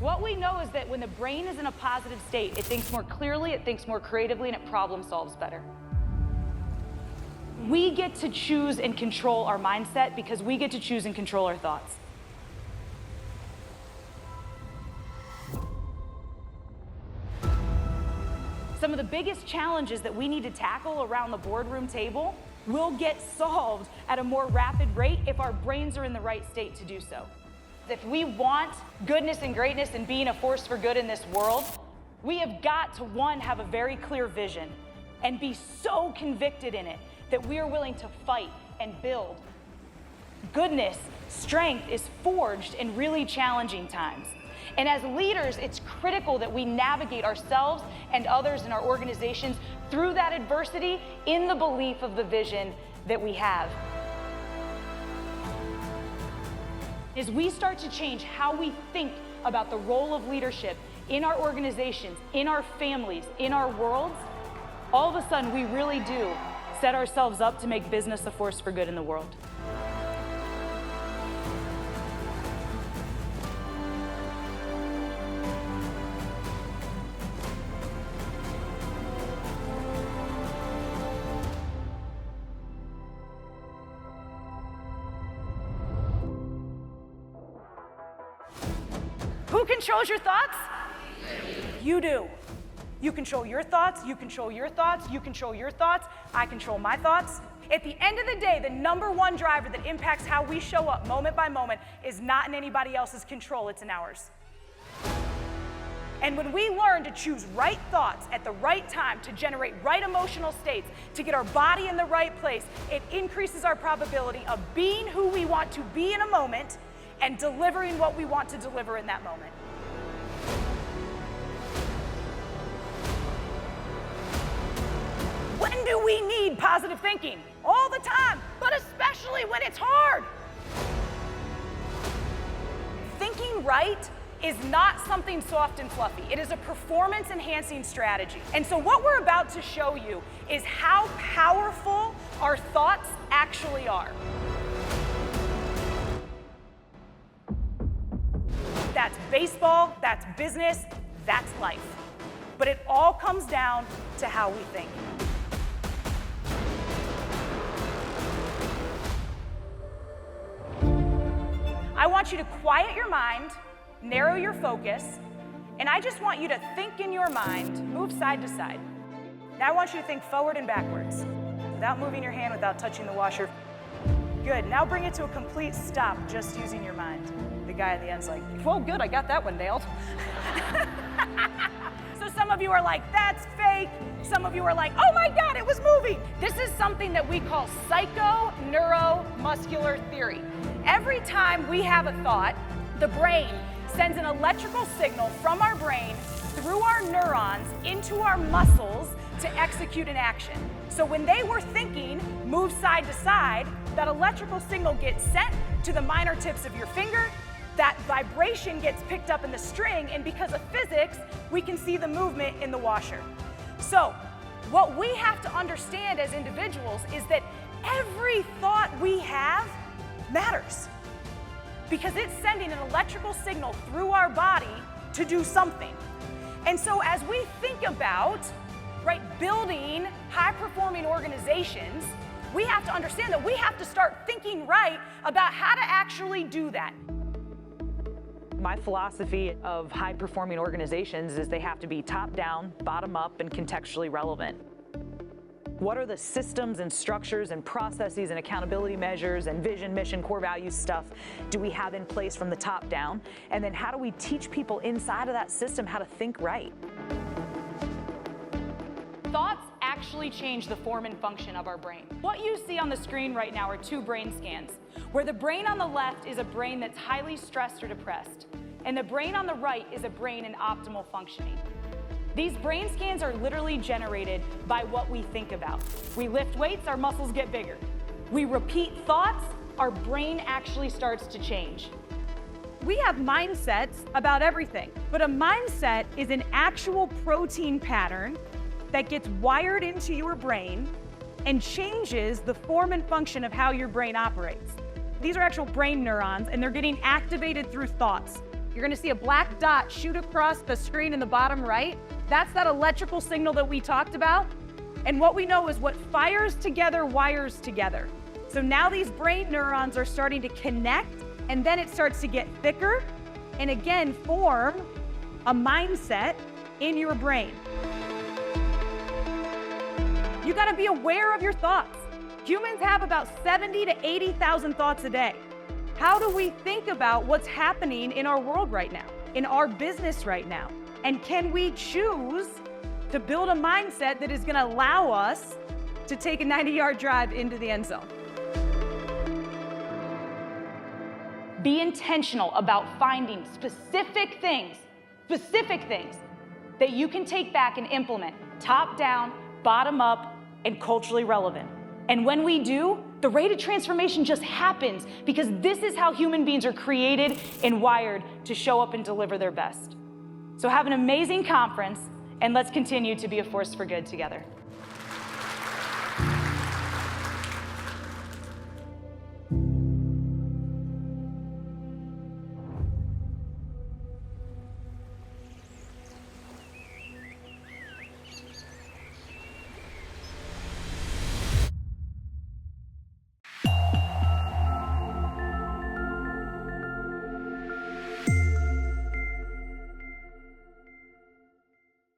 What we know is that when the brain is in a positive state, it thinks more clearly, it thinks more creatively, and it problem solves better. We get to choose and control our mindset because we get to choose and control our thoughts. Some of the biggest challenges that we need to tackle around the boardroom table will get solved at a more rapid rate if our brains are in the right state to do so. If we want goodness and greatness and being a force for good in this world, we have got to, one, have a very clear vision and be so convicted in it that we are willing to fight and build. Goodness, strength is forged in really challenging times. And as leaders, it's critical that we navigate ourselves and others in our organizations through that adversity in the belief of the vision that we have. As we start to change how we think about the role of leadership in our organizations, in our families, in our worlds, all of a sudden we really do set ourselves up to make business a force for good in the world. Who controls your thoughts? You do. You control your thoughts, you control your thoughts, you control your thoughts, I control my thoughts. At the end of the day, the number one driver that impacts how we show up moment by moment is not in anybody else's control, it's in ours. And when we learn to choose right thoughts at the right time to generate right emotional states, to get our body in the right place, it increases our probability of being who we want to be in a moment and delivering what we want to deliver in that moment. When do we need positive thinking? All the time, but especially when it's hard. Thinking right is not something soft and fluffy. It is a performance-enhancing strategy. And so what we're about to show you is how powerful our thoughts actually are. That's baseball, that's business, that's life. But it all comes down to how we think. I want you to quiet your mind, narrow your focus, and I just want you to think in your mind, move side to side. Now I want you to think forward and backwards, without moving your hand, without touching the washer. Good, now bring it to a complete stop, just using your mind. The guy at the end's like, well, good, I got that one nailed. So some of you are like, that's fake. Some of you are like, oh my God, it was moving. This is something that we call psychoneuromuscular theory. Every time we have a thought, the brain sends an electrical signal from our brain through our neurons into our muscles to execute an action. So when they were thinking, move side to side, that electrical signal gets sent to the minor tips of your finger. That vibration gets picked up in the string, and because of physics, we can see the movement in the washer. So what we have to understand as individuals is that every thought we have matters, because it's sending an electrical signal through our body to do something. And so as we think about, building high-performing organizations, we have to understand that we have to start thinking right about how to actually do that. My philosophy of high-performing organizations is they have to be top-down, bottom-up, and contextually relevant. What are the systems and structures and processes and accountability measures and vision, mission, core values stuff do we have in place from the top down? And then how do we teach people inside of that system how to think right? Thoughts actually change the form and function of our brain. What you see on the screen right now are two brain scans, where the brain on the left is a brain that's highly stressed or depressed, and the brain on the right is a brain in optimal functioning. These brain scans are literally generated by what we think about. We lift weights, our muscles get bigger. We repeat thoughts, our brain actually starts to change. We have mindsets about everything, but a mindset is an actual protein pattern that gets wired into your brain and changes the form and function of how your brain operates. These are actual brain neurons, and they're getting activated through thoughts. You're gonna see a black dot shoot across the screen in the bottom right. That's that electrical signal that we talked about. And what we know is what fires together wires together. So now these brain neurons are starting to connect, and then it starts to get thicker, and again form a mindset in your brain. You gotta be aware of your thoughts. Humans have about 70 to 80,000 thoughts a day. How do we think about what's happening in our world right now, in our business right now? And can we choose to build a mindset that is gonna allow us to take a 90-yard drive into the end zone? Be intentional about finding specific things that you can take back and implement, top down, bottom up, and culturally relevant. And when we do, the rate of transformation just happens because this is how human beings are created and wired to show up and deliver their best. So have an amazing conference, and let's continue to be a force for good together.